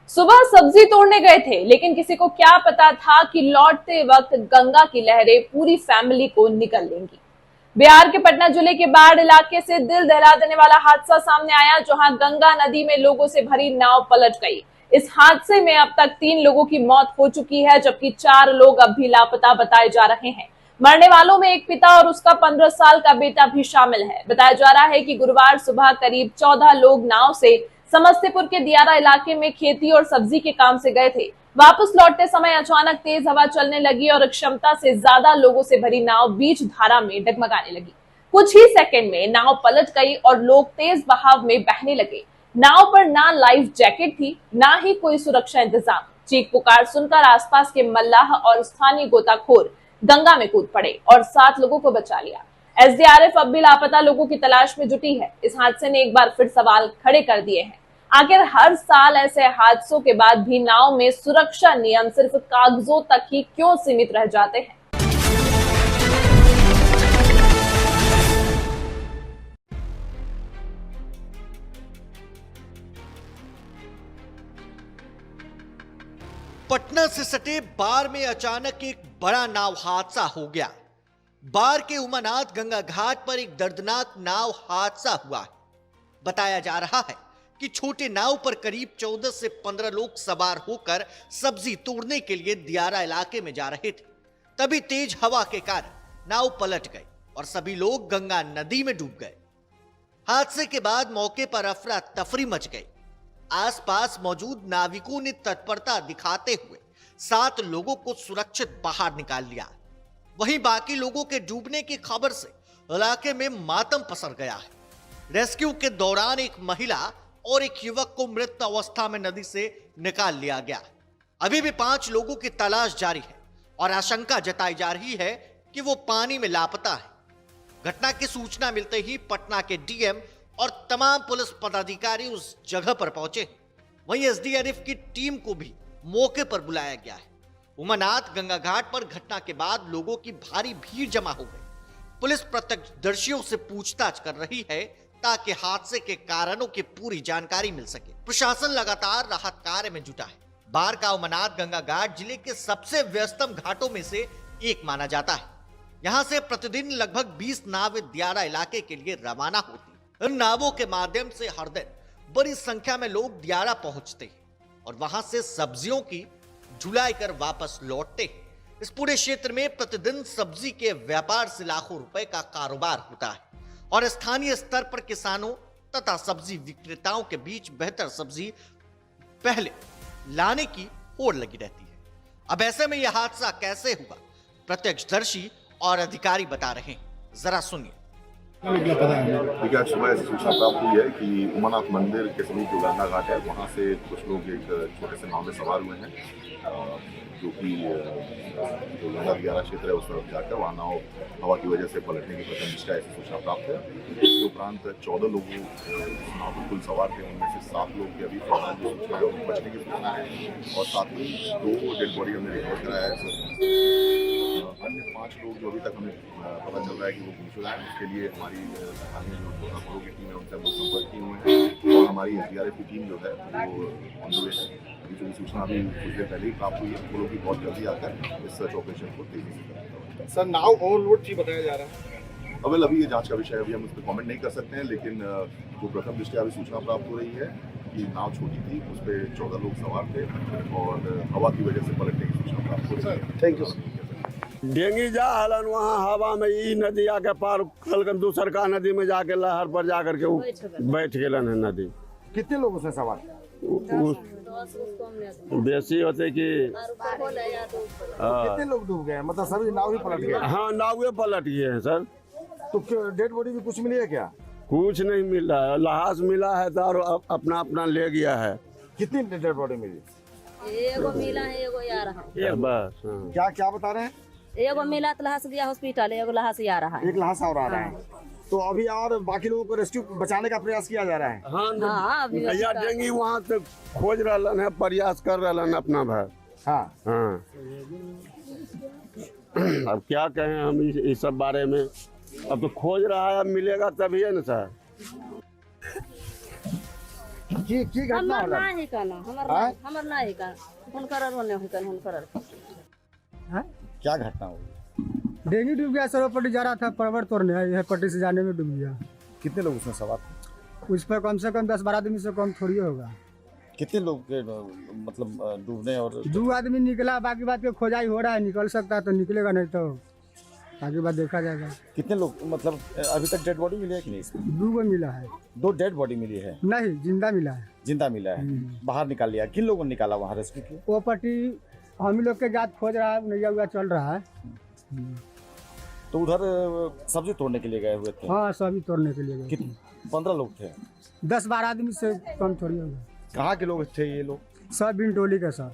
सुबह सब्जी तोड़ने गए थे, लेकिन किसी को क्या पता था कि लौटते वक्त गंगा की लहरें पूरी फैमिली को निकल लेंगी। बिहार के पटना जिले के बाढ़ इलाके से दिल दहला देने वाला हादसा सामने आया, जहां गंगा नदी में लोगों से भरी नाव पलट गई। इस हादसे में अब तक 3 लोगों की मौत हो चुकी है, जबकि 4 लोग अब भी लापता बताए जा रहे हैं। मरने वालों में एक पिता और उसका 15 साल का बेटा भी शामिल है। बताया जा रहा है कि गुरुवार सुबह करीब 14 लोग नाव से समस्तीपुर के दियारा इलाके में खेती और सब्जी के काम से गए थे। वापस लौटते समय अचानक तेज हवा चलने लगी और क्षमता से ज्यादा लोगों से भरी नाव बीच धारा में डगमगाने लगी। कुछ ही सेकंड में नाव पलट गई और लोग तेज बहाव में बहने लगे। नाव पर ना लाइफ जैकेट थी, ना ही कोई सुरक्षा इंतजाम। चीख पुकार सुनकर आसपास के मल्लाह और स्थानीय गोताखोर गंगा में कूद पड़े और 7 लोगों को बचा लिया। एसडीआरएफ अब भी लापता लोगों की तलाश में जुटी है। इस हादसे ने एक बार फिर सवाल खड़े कर दिए हैं। आखिर हर साल ऐसे हादसों के बाद भी नाव में सुरक्षा नियम सिर्फ कागजों तक ही क्यों सीमित रह जाते हैं? पटना से सटे बार में अचानक एक बड़ा नाव हादसा हो गया। बार के उमानाथ गंगा घाट पर एक दर्दनाक नाव हादसा हुआ है। बताया जा रहा है कि छोटे नाव पर करीब 14 से 15 लोग सवार होकर सब्जी तोड़ने के लिए दियारा इलाके में जा रहे थे। तभी तेज हवा के कारण नाव पलट गई और सभी लोग गंगा नदी में डूब गए। हादसे के बाद मौके पर अफरा तफरी मच गई। आसपास मौजूद नाविकों ने तत्परता दिखाते हुए 7 लोगों को सुरक्षित बाहर निकाल लिया। वहीं बाकी लोगों के डूबने की खबर से इलाके में मातम पसर गया है। रेस्क्यू के दौरान एक महिला और एक युवक को मृत अवस्था में नदी से निकाल लिया गया। अभी भी 5 लोगों की तलाश जारी है और आशंका जताई जा रही है कि वो पानी में लापता है। घटना की सूचना मिलते ही पटना के डीएम और तमाम पुलिस पदाधिकारी उस जगह पर पहुंचे। वहीं एसडीआरएफ की टीम को भी मौके पर बुलाया गया है। उमानाथ गंगा घाट पर घटना के बाद लोगों की भारी भीड़ जमा हो गई। पुलिस प्रत्यक्षदर्शियों से पूछताछ कर रही है ताकि हादसे के कारणों की पूरी जानकारी मिल सके। प्रशासन लगातार राहत कार्य में जुटा है। बार का उमानाथ गंगा घाट जिले के सबसे व्यस्तम घाटों में से एक माना जाता है। यहाँ से प्रतिदिन लगभग 20 नावें दियारा इलाके के लिए रवाना होती। इन नावों के माध्यम से हर दिन बड़ी संख्या में लोग दियारा पहुंचते हैं और वहां से सब्जियों की ढुलाई कर वापस लौटते हैं। इस पूरे क्षेत्र में प्रतिदिन सब्जी के व्यापार से लाखों रुपए का कारोबार होता है और स्थानीय स्तर पर किसानों तथा सब्जी विक्रेताओं के बीच बेहतर सब्जी पहले लाने की होड़ लगी रहती है। अब ऐसे में यह हादसा कैसे हुआ, प्रत्यक्षदर्शी और अधिकारी बता रहे हैं, जरा सुनिए। देखिए, आज सुबह ऐसी सूचना प्राप्त हुई है कि उमानाथ मंदिर के समीप जो गंगा घाट है वहाँ से कुछ लोग एक छोटे से नाव में सवार हुए हैं, जो कि जो गंगा दियारा क्षेत्र है उस तरफ जाकर वहाँ नाव हवा की वजह से पलटने की प्रथम दृष्टया ऐसी सूचना प्राप्त है। इसके उपरांत 14 लोग नाव पर कुल सवार थे, उनमें से 7 लोग की अभी फिलहाल जो सूचना है उनको बचने की सूचना है और साथ ही 2 डेड बॉडी हमने रिकवर कराया है। अन्य 5 लोग जो अभी तक हमें पता चल रहा है कि वो गुमशुदा है, उसके लिए हमारी स्थानीय जो गोताखोरों की टीम है उनसे हम लोग संपर्क किए हुए हैं और हमारी एसडीआरएफ की टीम जो है वो ऑन द वे है। जो सूचना अभी कुछ देर पहले ही प्राप्त हुई है, वो लोग भी बहुत जल्दी आकर इस सर्च ऑपरेशन को तेजी से करेंगे। सर, नाव ओवरलोड थी बताया जा रहा है। अभी ये जांच का विषय, अभी हम उस पर कमेंट नहीं कर सकते हैं, लेकिन जो प्रथम दृष्टया अभी सूचना प्राप्त हो रही है कि नाव छोटी थी, उस पर 14 लोग सवार थे और हवा की वजह से पलटने की सूचना प्राप्त हो रही है। Thank you. डेंगी जा हलन वहाँ हवा में ई नदी आके पार कल दूसर का नदी में जाके लहर पर जाकर के बैठ गलन है नदी। कितने लोग उसमें सवार? बेसी होते कि कितने लोग डूब गए? मतलब सभी नाव ही पलट गए? हाँ, नावे पलट गए हैं सर। तो डेड बॉडी भी कुछ मिली है क्या? कुछ नहीं मिला है, लाश मिला है तो और अपना अपना ले गया है। कितनी डेड बॉडी मिली? एगो मिला है, एगो आ रहा है। बस क्या क्या बता रहे हैं? एगो मिला तो लाश गया हॉस्पिटल, एगो लाश आ रहा है। एक लाश और आ रहा है। तो अभी और बाकी लोगों को रेस्क्यू बचाने का प्रयास किया जा रहा है। हाँ, अभी भैया डेंगी वहाँ तक खोज रहलन है, प्रयास कर रहलन अपना भाई। हाँ हाँ, अब क्या कहें हम इस सब बारे में। अब तो खोज रहा है, अब मिलेगा तभी है ना सर। की घटना हमर होला ना ही कहना आँय? हमर ना ही कहना हुनकर और नहीं हुनकर हुनकर क्या घटना हुई? डेंगू डूब गया, सरोपट्टी जा रहा था परवर तोड़ने, यह पट्टी से जाने में डूब गया। कितने लोग उसमें सवार थे? उस पर कम से कम 10-12 आदमी से कम थोड़ी होगा। कितने लोग के मतलब डूबने और 2 आदमी निकला, बाकी बात के खोजाई हो रहा है, निकल सकता है तो निकलेगा, नहीं तो बाकी बात देखा जाएगा। कितने लोग मतलब अभी तक डेड बॉडी मिली है कि नहीं इसमें? 2 मिला है। 2 डेड बॉडी मिली है, नहीं, जिंदा मिला है। जिंदा मिला है, बाहर निकाल लिया। किन लोगों ने निकाला वहाँ रेस्क्यू किया? वो पट्टी हम ही लोग के जात खोज रहा है, नैया हुआ चल रहा है। तो उधर सब्जी तोड़ने के लिए गए हुए थे? हाँ, सभी तोड़ने के लिए गए। कितने? 15 लोग थे। 10-12 आदमी से कम थोड़ी होगा। कहाँ के लोग थे ये लोग? सब बिन टोली के साथ।